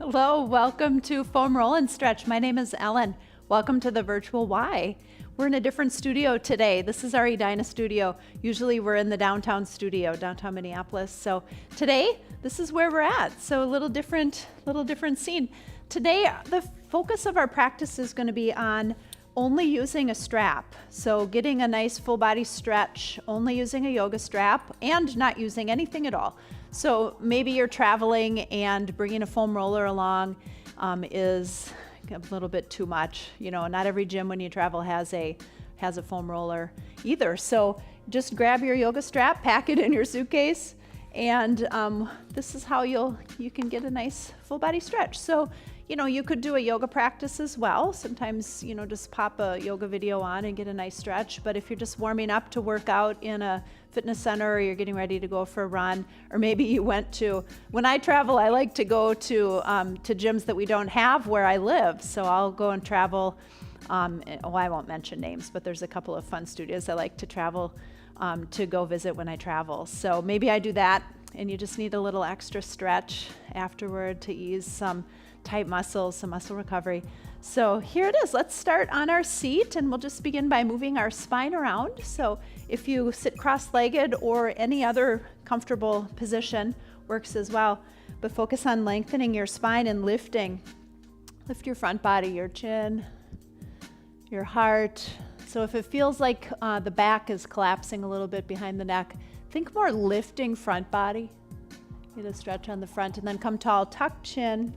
Hello, welcome to Foam Roll and Stretch. My name is Ellen. Welcome to the virtual Y. We're in a different studio today. This is our Edina studio. Usually we're in the downtown studio, downtown Minneapolis. So today, this is where we're at. So a little different scene. Today, the focus of our practice is going to be on only using a strap. So getting a nice full body stretch, only using a yoga strap, and not using anything at all. So maybe you're traveling and bringing a foam roller along is a little bit too much. You know, not every gym when you travel has a foam roller either. So just grab your yoga strap, pack it in your suitcase, and this is how you can get a nice full body stretch. So, you know, you could do a yoga practice as well. Sometimes, you know, just pop a yoga video on and get a nice stretch. But if you're just warming up to work out in a fitness center, or you're getting ready to go for a run, or maybe you went to, when I travel, I like to go to gyms that we don't have where I live. So I'll go and travel, I won't mention names, but there's a couple of fun studios I like to travel to go visit when I travel. So maybe I do that, and you just need a little extra stretch afterward to ease some tight muscles, some muscle recovery. So here it is. Let's start on our seat, and we'll just begin by moving our spine around. So if you sit cross-legged or any other comfortable position works as well, but focus on lengthening your spine and lifting. Lift your front body, your chin, your heart. So if it feels like the back is collapsing a little bit behind the neck, think more lifting front body. Get a stretch on the front, and then come tall, tuck chin.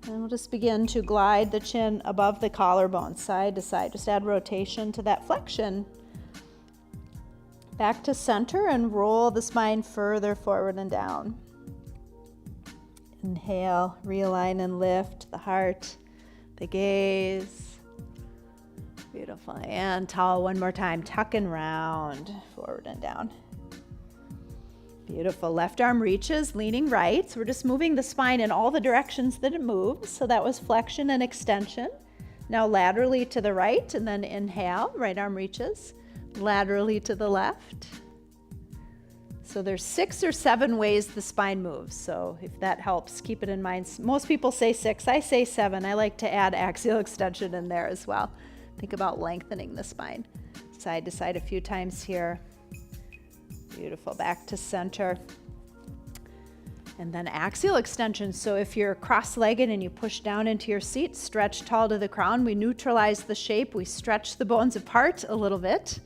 And we'll just begin to glide the chin above the collarbone, side to side. Just add rotation to that flexion. Back to center and roll the spine further forward and down. Inhale, realign and lift the heart, the gaze. Beautiful. And tall one more time. Tuck and round, forward and down. Beautiful. Left arm reaches, leaning right. So we're just moving the spine in all the directions that it moves. So that was flexion and extension. Now laterally to the right, and then inhale, right arm reaches, laterally to the left. So there's 6 or 7 ways the spine moves. So if that helps, keep it in mind. Most people say 6, I say 7. I like to add axial extension in there as well. Think about lengthening the spine. Side to side a few times here. Beautiful. Back to center. And then axial extension. So if you're cross-legged and you push down into your seat, stretch tall to the crown. We neutralize the shape. We stretch the bones apart a little bit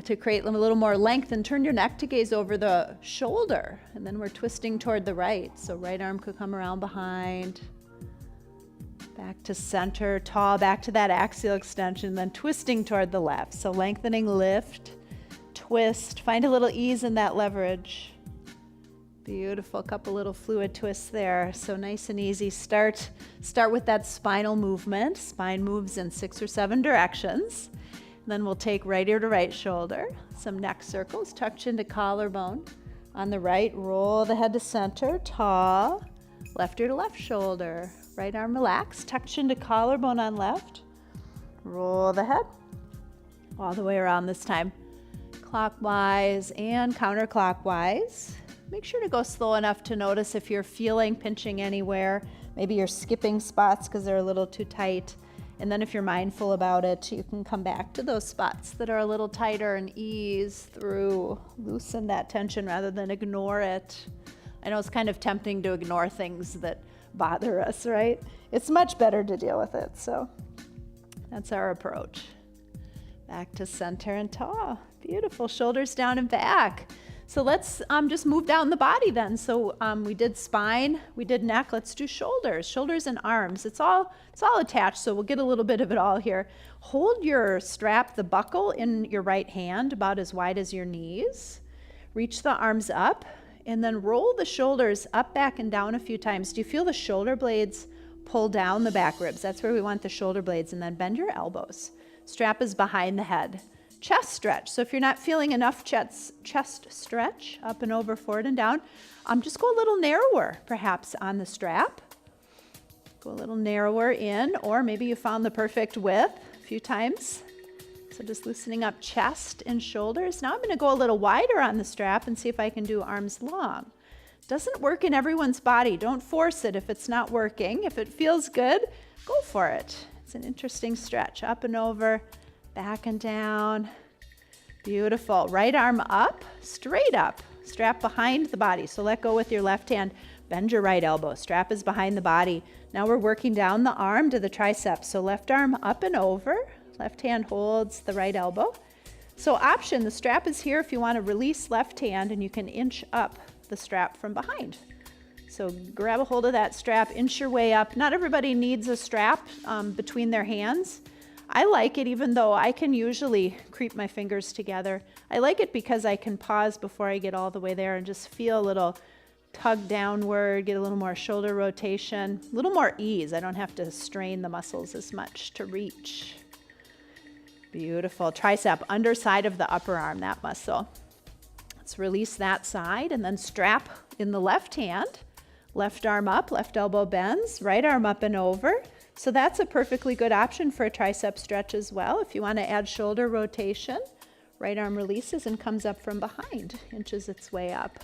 to create a little more length, and turn your neck to gaze over the shoulder. And then we're twisting toward the right. So right arm could come around behind. Back to center, tall, back to that axial extension, then twisting toward the left. So lengthening, lift, twist, find a little ease in that leverage. Beautiful, couple little fluid twists there. So nice and easy. Start with that spinal movement. Spine moves in 6 or 7 directions. And then we'll take right ear to right shoulder. Some neck circles, tuck chin to collarbone. On the right, roll the head to center, tall. Left ear to left shoulder. Right arm relaxed, tuck chin to collarbone on left. Roll the head all the way around this time. Clockwise and counterclockwise. Make sure to go slow enough to notice if you're feeling pinching anywhere. Maybe you're skipping spots because they're a little too tight. And then if you're mindful about it, you can come back to those spots that are a little tighter and ease through. Loosen that tension rather than ignore it. I know it's kind of tempting to ignore things that bother us, right? It's much better to deal with it. So that's our approach. Back to center and tall. Beautiful. Shoulders down and back. So let's just move down the body then. So we did spine, we did neck. Let's do shoulders and arms. It's all attached, so we'll get a little bit of it all here. Hold your strap, the buckle, in your right hand about as wide as your knees. Reach the arms up, and then roll the shoulders up, back, and down a few times. Do you feel the shoulder blades pull down the back ribs? That's where we want the shoulder blades. And then bend your elbows. Strap is behind the head. Chest stretch. So if you're not feeling enough chest stretch, up and over, forward and down, just go a little narrower, perhaps, on the strap. Go a little narrower in, or maybe you found the perfect width a few times. So just loosening up chest and shoulders. Now I'm going to go a little wider on the strap and see if I can do arms long. Doesn't work in everyone's body. Don't force it if it's not working. If it feels good, go for it. It's an interesting stretch. Up and over, back and down. Beautiful. Right arm up, straight up. Strap behind the body. So let go with your left hand. Bend your right elbow. Strap is behind the body. Now we're working down the arm to the triceps. So left arm up and over. Left hand holds the right elbow. So option, the strap is here if you want to release left hand, and you can inch up the strap from behind. So grab a hold of that strap, inch your way up. Not everybody needs a strap between their hands. I like it even though I can usually creep my fingers together. I like it because I can pause before I get all the way there and just feel a little tug downward, get a little more shoulder rotation, a little more ease. I don't have to strain the muscles as much to reach. Beautiful. Tricep, underside of the upper arm, that muscle. Let's release that side and then strap in the left hand. Left arm up, left elbow bends, right arm up and over. So that's a perfectly good option for a tricep stretch as well. If you want to add shoulder rotation, right arm releases and comes up from behind, inches its way up.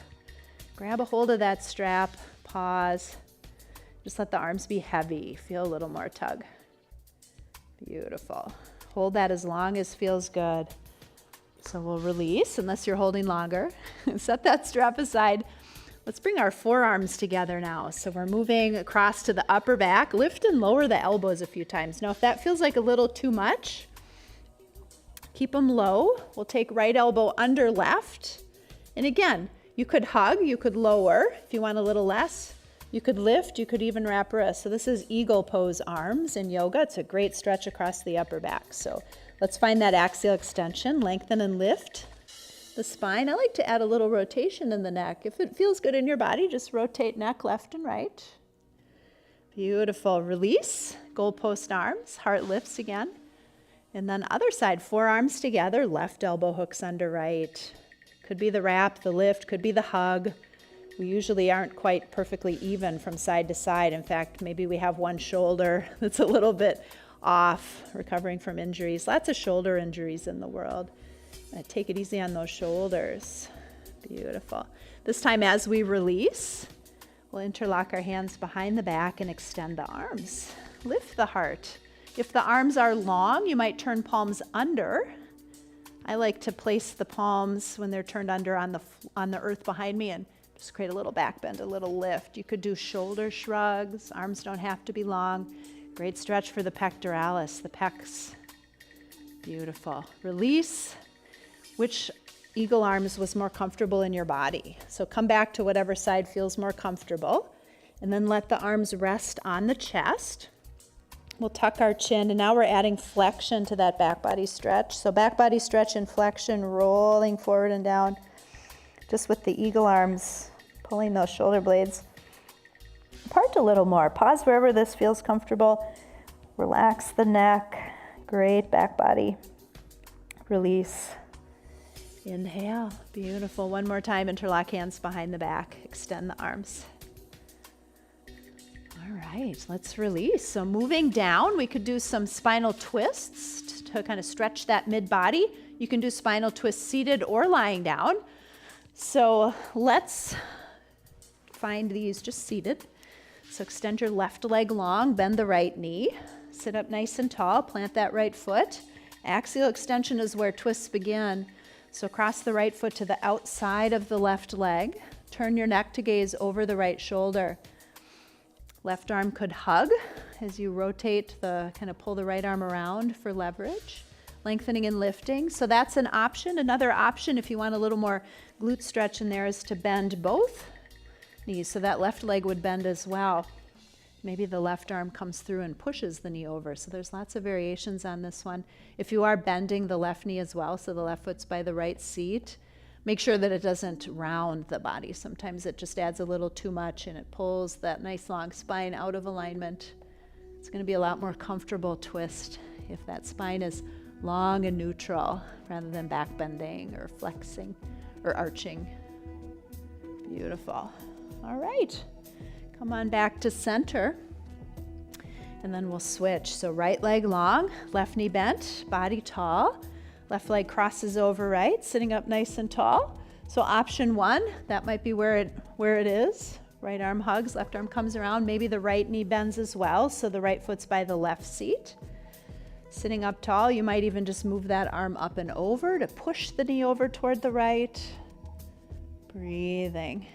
Grab a hold of that strap, pause. Just let the arms be heavy. Feel a little more tug. Beautiful. Hold that as long as feels good. So we'll release unless you're holding longer. Set that strap aside. Let's bring our forearms together now. So we're moving across to the upper back. Lift and lower the elbows a few times. Now if that feels like a little too much, keep them low. We'll take right elbow under left. And again, you could hug, you could lower if you want a little less. You could lift, you could even wrap wrists. So this is eagle pose arms in yoga. It's a great stretch across the upper back. So let's find that axial extension, lengthen and lift the spine. I like to add a little rotation in the neck. If it feels good in your body, just rotate neck left and right. Beautiful. Release, goalpost arms, heart lifts again. And then other side, forearms together, left elbow hooks under right. Could be the wrap, the lift, could be the hug. We usually aren't quite perfectly even from side to side. In fact, maybe we have one shoulder that's a little bit off, recovering from injuries. Lots of shoulder injuries in the world. Take it easy on those shoulders. Beautiful. This time as we release, we'll interlock our hands behind the back and extend the arms. Lift the heart. If the arms are long, you might turn palms under. I like to place the palms when they're turned under on the earth behind me and just create a little back bend, a little lift. You could do shoulder shrugs. Arms don't have to be long. Great stretch for the pectoralis, the pecs. Beautiful. Release. Which eagle arms was more comfortable in your body? So come back to whatever side feels more comfortable. And then let the arms rest on the chest. We'll tuck our chin, and now we're adding flexion to that back body stretch. So back body stretch and flexion, rolling forward and down. Just with the eagle arms, pulling those shoulder blades apart a little more. Pause wherever this feels comfortable. Relax the neck. Great back body. Release. Inhale. Beautiful. One more time. Interlock hands behind the back. Extend the arms. All right. Let's release. So moving down, we could do some spinal twists to kind of stretch that mid-body. You can do spinal twists seated or lying down. So let's find these just seated. So extend your left leg long, bend the right knee, sit up nice and tall, plant that right foot. Axial extension is where twists begin. So cross the right foot to the outside of the left leg. Turn your neck to gaze over the right shoulder. Left arm could hug as you rotate kind of pull the right arm around for leverage. Lengthening and lifting. So that's an option. Another option, if you want a little more glute stretch in there, is to bend both knees. So that left leg would bend as well. Maybe the left arm comes through and pushes the knee over. So there's lots of variations on this one. If you are bending the left knee as well, so the left foot's by the right seat, make sure that it doesn't round the body. Sometimes it just adds a little too much and it pulls that nice long spine out of alignment. It's going to be a lot more comfortable twist if that spine is long and neutral rather than back bending or flexing or arching. Beautiful. All right. Come on back to center. And then we'll switch. So right leg long, left knee bent, body tall. Left leg crosses over right, sitting up nice and tall. So option 1, that might be where it is. Right arm hugs, left arm comes around. Maybe the right knee bends as well, so the right foot's by the left seat. Sitting up tall, you might even just move that arm up and over to push the knee over toward the right. Breathing.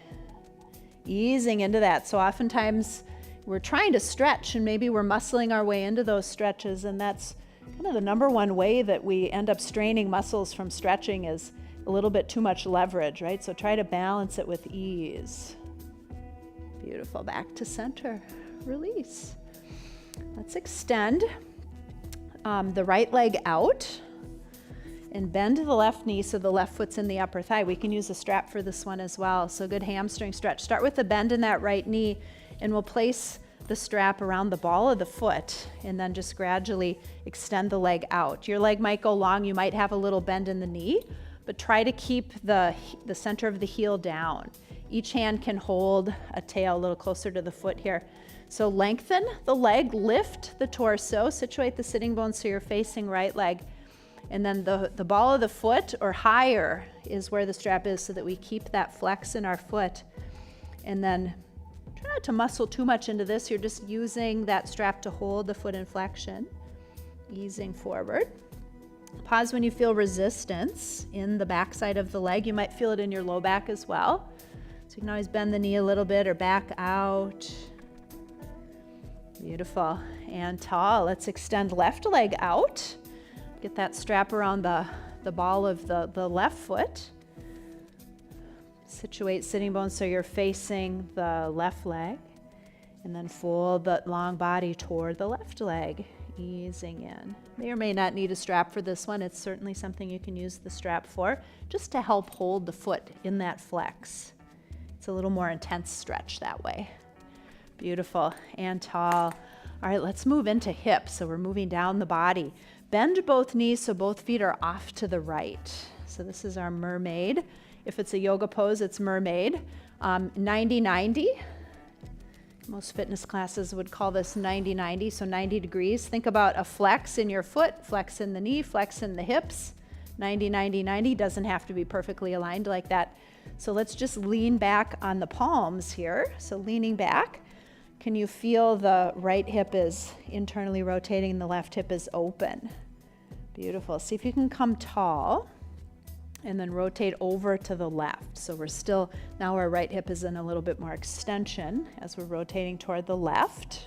Easing into that. So oftentimes we're trying to stretch and maybe we're muscling our way into those stretches, and that's kind of the number one way that we end up straining muscles from stretching is a little bit too much leverage, right? So try to balance it with ease. Beautiful. Back to center. Release. Let's extend the right leg out and bend the left knee so the left foot's in the upper thigh. We can use a strap for this one as well. So good hamstring stretch. Start with the bend in that right knee, and we'll place the strap around the ball of the foot and then just gradually extend the leg out. Your leg might go long. You might have a little bend in the knee, but try to keep the center of the heel down. Each hand can hold a tail a little closer to the foot here. So lengthen the leg, lift the torso, situate the sitting bones so you're facing right leg. And then the ball of the foot or higher is where the strap is so that we keep that flex in our foot. And then try not to muscle too much into this. You're just using that strap to hold the foot in flexion, easing forward. Pause when you feel resistance in the backside of the leg. You might feel it in your low back as well. So you can always bend the knee a little bit or back out. Beautiful. And tall. Let's extend left leg out. Get that strap around the ball of the left foot. Situate sitting bones so you're facing the left leg. And then fold the long body toward the left leg, easing in. May or may not need a strap for this one. It's certainly something you can use the strap for, just to help hold the foot in that flex. It's a little more intense stretch that way. Beautiful. And tall. All right, let's move into hips. So we're moving down the body. Bend both knees so both feet are off to the right. So this is our mermaid. If it's a yoga pose, it's mermaid. 90-90. Most fitness classes would call this 90-90, so 90 degrees. Think about a flex in your foot, flex in the knee, flex in the hips. 90-90-90 doesn't have to be perfectly aligned like that. So let's just lean back on the palms here. So leaning back. Can you feel the right hip is internally rotating and the left hip is open? Beautiful. See if you can come tall and then rotate over to the left. So we're still, now our right hip is in a little bit more extension as we're rotating toward the left.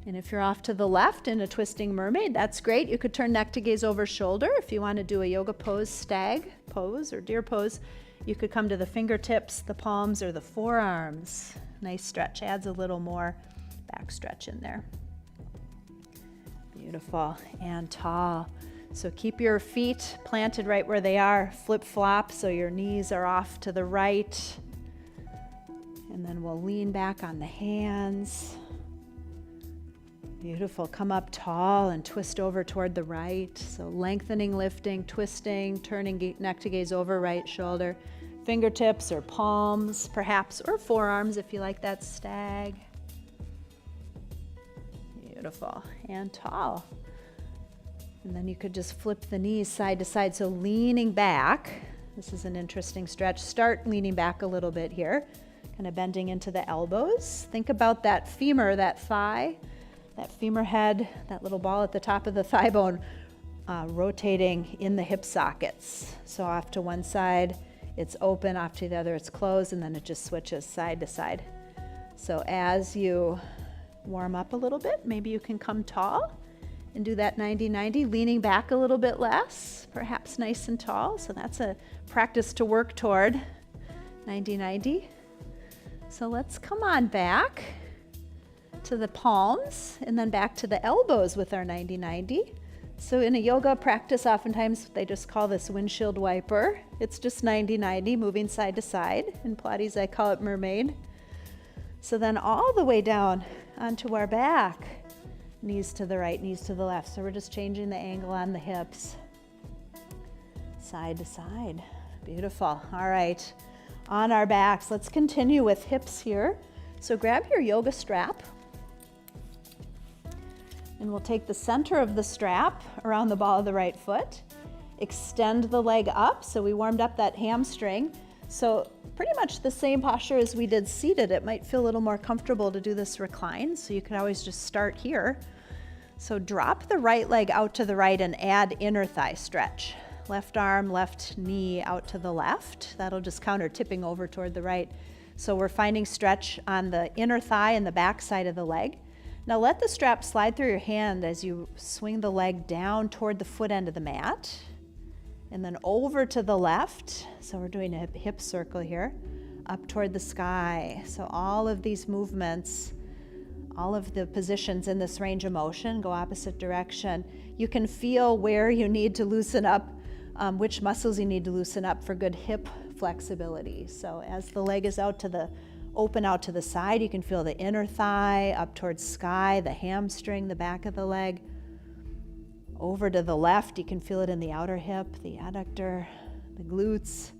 And if you're off to the left in a twisting mermaid, that's great. You could turn neck to gaze over shoulder. If you want to do a yoga pose, stag pose or deer pose, you could come to the fingertips, the palms, or the forearms. Nice stretch, adds a little more back stretch in there. Beautiful. And tall. So keep your feet planted right where they are. Flip flop so your knees are off to the right. And then we'll lean back on the hands. Beautiful. Come up tall and twist over toward the right. So lengthening, lifting, twisting, turning neck to gaze over right shoulder. Fingertips or palms, perhaps, or forearms if you like that stag. Beautiful. And tall. And then you could just flip the knees side to side. So leaning back. This is an interesting stretch. Start leaning back a little bit here. Kind of bending into the elbows. Think about that femur, that thigh, that femur head, that little ball at the top of the thigh bone rotating in the hip sockets. So off to one side, it's open, off to the other, it's closed, and then it just switches side to side. So as you warm up a little bit, maybe you can come tall and do that 90-90, leaning back a little bit less, perhaps nice and tall. So that's a practice to work toward, 90-90. So let's come on back to the palms and then back to the elbows with our 90-90. So in a yoga practice, oftentimes they just call this windshield wiper. It's just 90-90, moving side to side. In Pilates, I call it mermaid. So then all the way down onto our back, knees to the right, knees to the left. So we're just changing the angle on the hips, side to side. Beautiful. All right, on our backs, let's continue with hips here. So grab your yoga strap. And we'll take the center of the strap around the ball of the right foot extend the leg up. So we warmed up that hamstring. So pretty much the same posture as we did seated. It might feel a little more comfortable to do this reclined, so you could always just start here. So drop the right leg out to the right and add inner thigh stretch. Left arm, left knee out to the left. That'll just counter tipping over toward the right. So we're finding stretch on the inner thigh and the back side of the leg. Now let the strap slide through your hand as you swing the leg down toward the foot end of the mat. And then over to the left. So we're doing a hip circle here, up toward the sky. So all of these movements, all of the positions in this range of motion go opposite direction. You can feel where you need to loosen up, which muscles you need to loosen up for good hip flexibility. So as the leg is open out to the side, you can feel the inner thigh up towards sky, the hamstring, the back of the leg. Over to the left, you can feel it in the outer hip, the adductor, the glutes.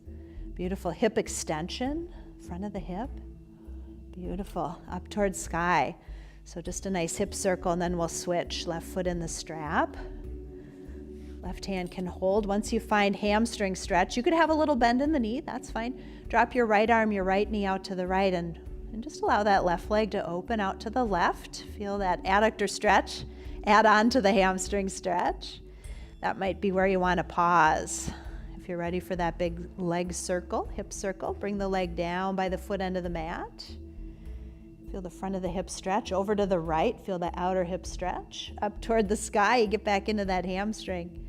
Beautiful hip extension, front of the hip. Beautiful, up towards sky. So just a nice hip circle, and then we'll switch. Left foot in the strap. Left hand can hold. Once you find hamstring stretch, you could have a little bend in the knee, that's fine. Drop your right arm, your right knee out to the right, and just allow that left leg to open out to the left. Feel that adductor stretch. Add on to the hamstring stretch. That might be where you want to pause. If you're ready for that big leg circle, hip circle, bring the leg down by the foot end of the mat. Feel the front of the hip stretch. Over to the right, feel the outer hip stretch. Up toward the sky, you get back into that hamstring.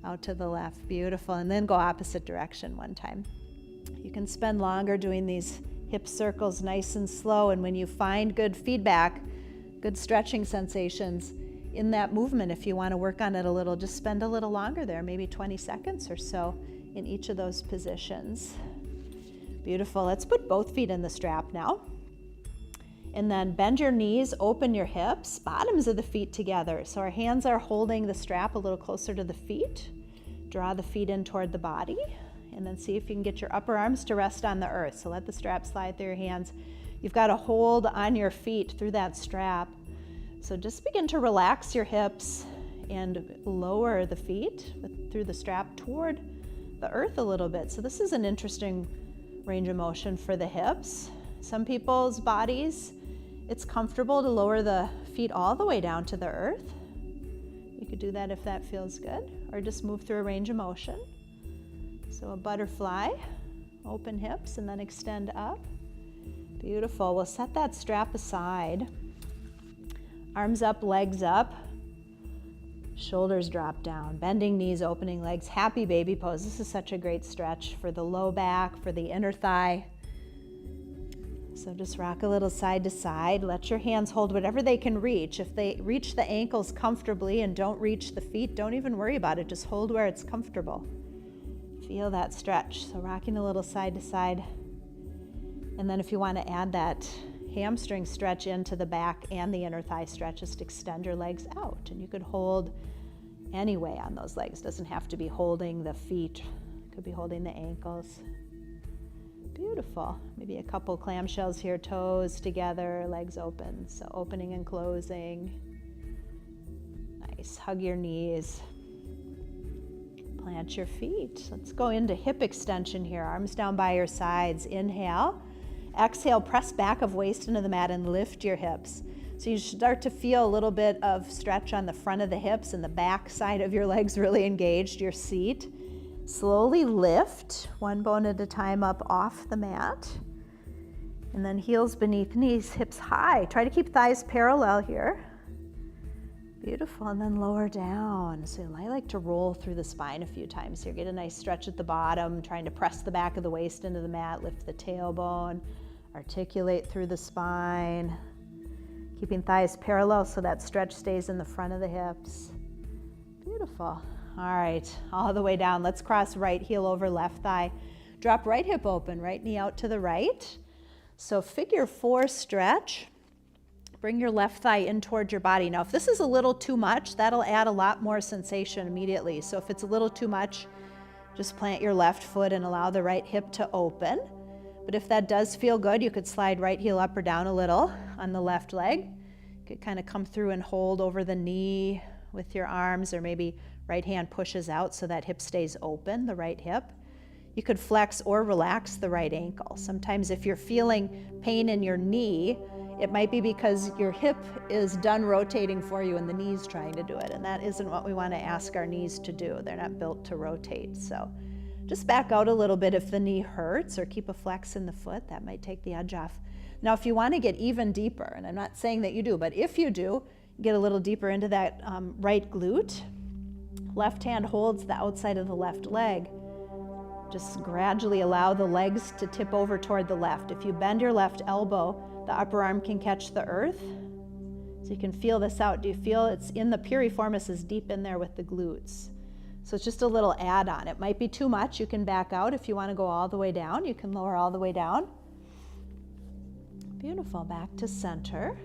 Out to the left, beautiful. And then go opposite direction one time. You can spend longer doing these hip circles nice and slow, and when you find good feedback, good stretching sensations, in that movement, if you want to work on it a little, just spend a little longer there, maybe 20 seconds or so in each of those positions. Beautiful. Let's put both feet in the strap now. And then bend your knees, open your hips, bottoms of the feet together. So our hands are holding the strap a little closer to the feet. Draw the feet in toward the body. And then see if you can get your upper arms to rest on the earth. So let the strap slide through your hands. You've got to hold on your feet through that strap. So just begin to relax your hips and lower the feet through the strap toward the earth a little bit. So this is an interesting range of motion for the hips. Some people's bodies, it's comfortable to lower the feet all the way down to the earth. You could do that if that feels good, or just move through a range of motion. So a butterfly, open hips and then extend up. Beautiful. We'll set that strap aside. Arms up, legs up, shoulders drop down, bending knees, opening legs, happy baby pose. This is such a great stretch for the low back, for the inner thigh. So just rock a little side to side. Let your hands hold whatever they can reach. If they reach the ankles comfortably and don't reach the feet, don't even worry about it. Just hold where it's comfortable. Feel that stretch. So rocking a little side to side. And then if you want to add that hamstring stretch into the back and the inner thigh stretch, just extend your legs out, and you could hold any way on those legs. Doesn't have to be holding the feet, could be holding the ankles. Beautiful. Maybe a couple clamshells here, toes together, legs open. So opening and closing. Nice. Hug your knees. Plant your feet. Let's go into hip extension here. Arms down by your sides. Inhale. Exhale, press back of waist into the mat and lift your hips. So you start to feel a little bit of stretch on the front of the hips and the back side of your legs really engaged, your seat. Slowly lift, one bone at a time up off the mat. And then heels beneath knees, hips high. Try to keep thighs parallel here. Beautiful, and then lower down. So I like to roll through the spine a few times here. Get a nice stretch at the bottom, trying to press the back of the waist into the mat, lift the tailbone, articulate through the spine. Keeping thighs parallel so that stretch stays in the front of the hips. Beautiful. All right, all the way down. Let's cross right heel over left thigh. Drop right hip open, right knee out to the right. So figure 4 stretch. Bring your left thigh in towards your body. Now, if this is a little too much, that'll add a lot more sensation immediately. So if it's a little too much, just plant your left foot and allow the right hip to open. But if that does feel good, you could slide right heel up or down a little on the left leg. You could kind of come through and hold over the knee with your arms, or maybe Right hand pushes out so that hip stays open, the right hip. You could flex or relax the right ankle. Sometimes if you're feeling pain in your knee, it might be because your hip is done rotating for you and the knee's trying to do it. And that isn't what we want to ask our knees to do. They're not built to rotate. So just back out a little bit if the knee hurts, or keep a flex in the foot. That might take the edge off. Now, if you want to get even deeper, and I'm not saying that you do, but if you do, get a little deeper into that right glute. Left hand holds the outside of the left leg. Just gradually allow the legs to tip over toward the left. If you bend your left elbow, the upper arm can catch the earth. So you can feel this out. Do you feel it's in the piriformis is deep in there with the glutes? So it's just a little add-on. It might be too much. You can back out. If you want to go all the way down, you can lower all the way down. Beautiful. Back to center.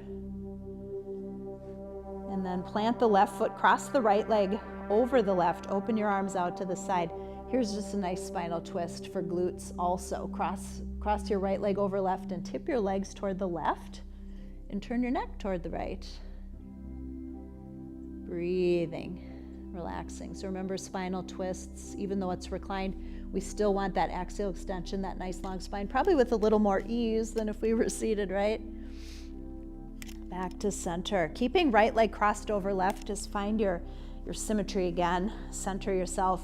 And then plant the left foot, cross the right leg over the left, open your arms out to the side. Here's just a nice spinal twist for glutes also. Cross your right leg over left and tip your legs toward the left and turn your neck toward the right. Breathing, relaxing. So remember, spinal twists, even though it's reclined, we still want that axial extension, that nice long spine, probably with a little more ease than if we were seated, right? Back to center. Keeping right leg crossed over left, just find your symmetry again. Center yourself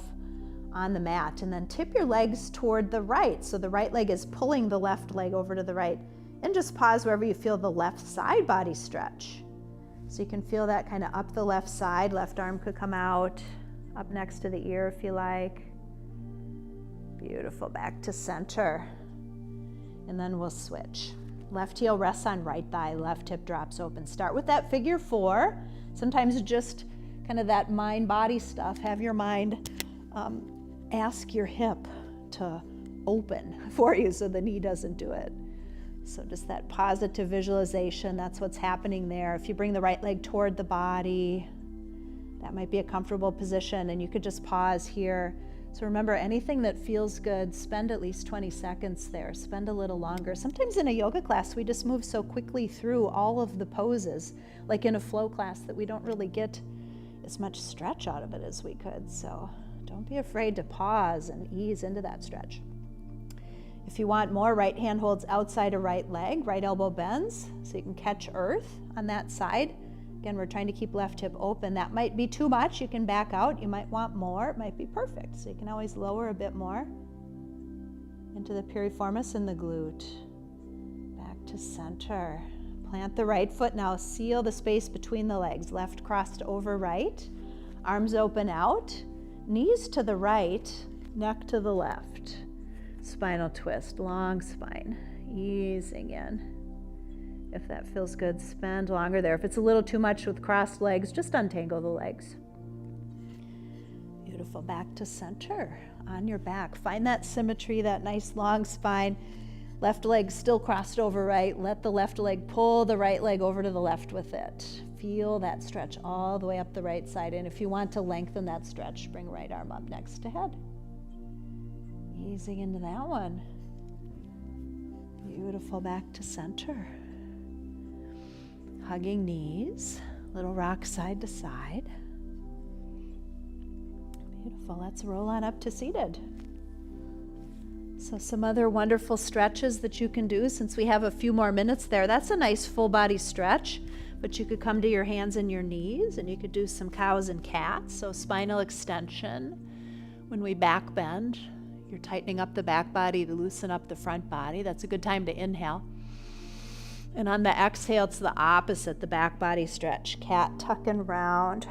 on the mat, and then tip your legs toward the right. So the right leg is pulling the left leg over to the right. And just pause wherever you feel the left side body stretch. So you can feel that kind of up the left side. Left arm could come out, up next to the ear if you like. Beautiful. Back to center. And then we'll switch. Left heel rests on right thigh, left hip drops open. Start with that figure 4. Sometimes just kind of that mind-body stuff. Have your mind ask your hip to open for you so the knee doesn't do it. So just that positive visualization, that's what's happening there. If you bring the right leg toward the body, that might be a comfortable position, and you could just pause here. So remember, anything that feels good, spend at least 20 seconds there. Spend a little longer. Sometimes in a yoga class, we just move so quickly through all of the poses, like in a flow class, that we don't really get as much stretch out of it as we could. So don't be afraid to pause and ease into that stretch. If you want more, right hand holds outside of right leg, right elbow bends, so you can catch earth on that side. Again, we're trying to keep left hip open. That might be too much. You can back out. You might want more. It might be perfect. So you can always lower a bit more into the piriformis and the glute. Back to center. Plant the right foot now. Seal the space between the legs. Left crossed over right. Arms open out. Knees to the right. Neck to the left. Spinal twist. Long spine. Easing in. If that feels good, spend longer there. If it's a little too much with crossed legs, just untangle the legs. Beautiful. Back to center. On your back. Find that symmetry, that nice long spine. Left leg still crossed over right. Let the left leg pull the right leg over to the left with it. Feel that stretch all the way up the right side. And if you want to lengthen that stretch, bring right arm up next to head. Easing into that one. Beautiful. Back to center. Hugging knees, little rock side to side. Beautiful. Let's roll on up to seated. So some other wonderful stretches that you can do since we have a few more minutes there. That's a nice full body stretch, but you could come to your hands and your knees, and you could do some cows and cats. So spinal extension. When we back bend, you're tightening up the back body to loosen up the front body. That's a good time to inhale. And on the exhale, it's the opposite, the back body stretch. Cat tuck and round.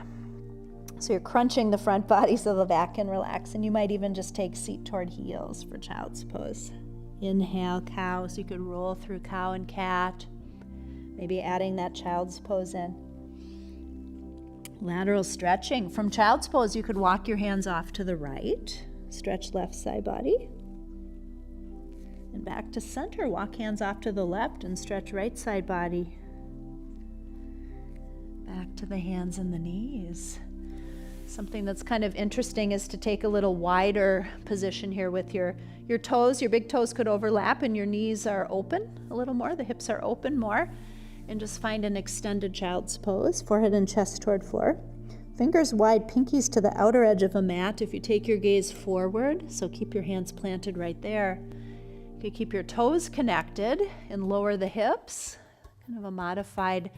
So you're crunching the front body so the back can relax. And you might even just take seat toward heels for child's pose. Inhale, cow. So you could roll through cow and cat. Maybe adding that child's pose in. Lateral stretching. From child's pose, you could walk your hands off to the right. Stretch left side body. And back to center. Walk hands off to the left and stretch right side body. Back to the hands and the knees. Something that's kind of interesting is to take a little wider position here with your toes. Your big toes could overlap and your knees are open a little more. The hips are open more. And just find an extended child's pose. Forehead and chest toward floor. Fingers wide, pinkies to the outer edge of a mat if you take your gaze forward, so keep your hands planted right there. You can keep your toes connected and lower the hips, kind of a modified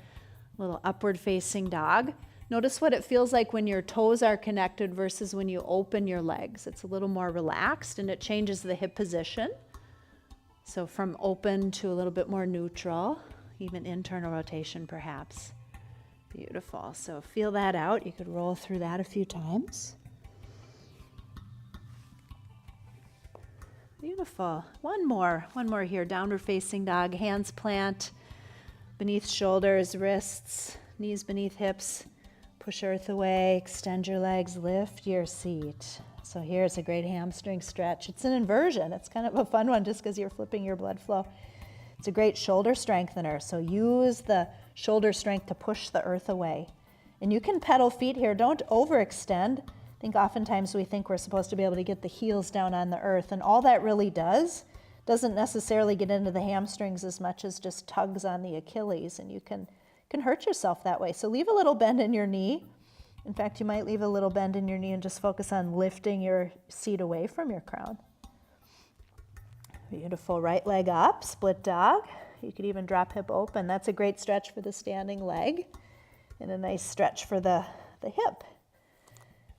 little upward facing dog. Notice what it feels like when your toes are connected versus when you open your legs. It's a little more relaxed and it changes the hip position. So from open to a little bit more neutral, even internal rotation perhaps. Beautiful. So feel that out. You could roll through that a few times. Beautiful. One more here. Downward facing dog. Hands plant beneath shoulders, wrists, knees beneath hips. Push earth away. Extend your legs. Lift your seat. So here's a great hamstring stretch. It's an inversion. It's kind of a fun one just because you're flipping your blood flow. It's a great shoulder strengthener. So use the shoulder strength to push the earth away. And you can pedal feet here. Don't overextend. I think oftentimes we think we're supposed to be able to get the heels down on the earth, and all that really doesn't necessarily get into the hamstrings as much as just tugs on the Achilles, and you can hurt yourself that way. So leave a little bend in your knee. In fact, you might leave a little bend in your knee and just focus on lifting your seat away from your crown. Beautiful. Right leg up, split dog. You could even drop hip open. That's a great stretch for the standing leg and a nice stretch for the hip.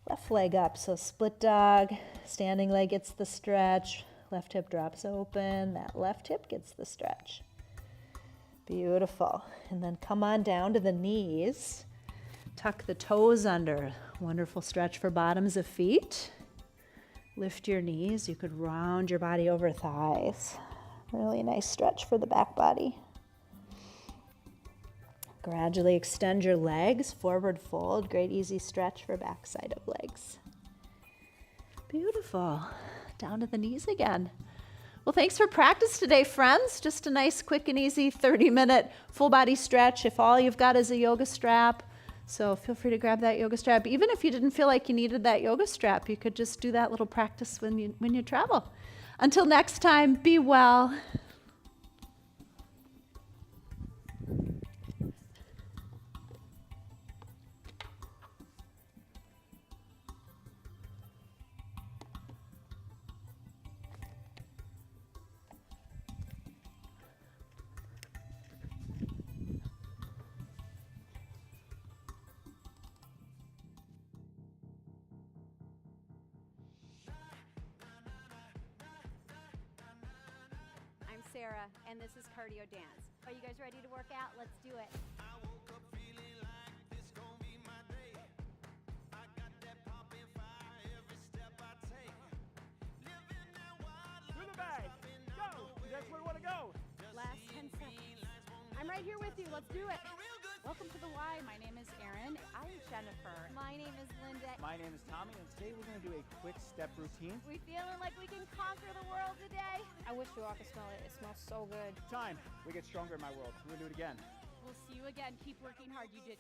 Left leg up, so split dog, standing leg gets the stretch, left hip drops open, that left hip gets the stretch. Beautiful. And then come on down to the knees. Tuck the toes under. Wonderful stretch for bottoms of feet. Lift your knees. You could round your body over thighs. Really nice stretch for the back body. Gradually extend your legs, forward fold. Great easy stretch for backside of legs. Beautiful. Down to the knees again. Well, thanks for practice today, friends. Just a nice, quick and easy 30-minute full body stretch if all you've got is a yoga strap. So feel free to grab that yoga strap. Even if you didn't feel like you needed that yoga strap, you could just do that little practice when you travel. Until next time, be well. Sarah, and this is cardio dance. Are you guys ready to work out? Let's do it. I woke up feeling like this gon' be my day. I got that poppin' fire every step I take. Living that wild life. To the bag. Go. That's where we want to go. Last 10 seconds. I'm right here with you. Let's do it. Welcome to the Y. My name is Erin. I'm Jennifer. My name is Linda. My name is Tommy, and today we're going to do a quick step routine. We feeling like we can conquer the world today? I wish you all could smell it. It smells so good. Time. We get stronger in my world. We're going to do it again. We'll see you again. Keep working hard. You did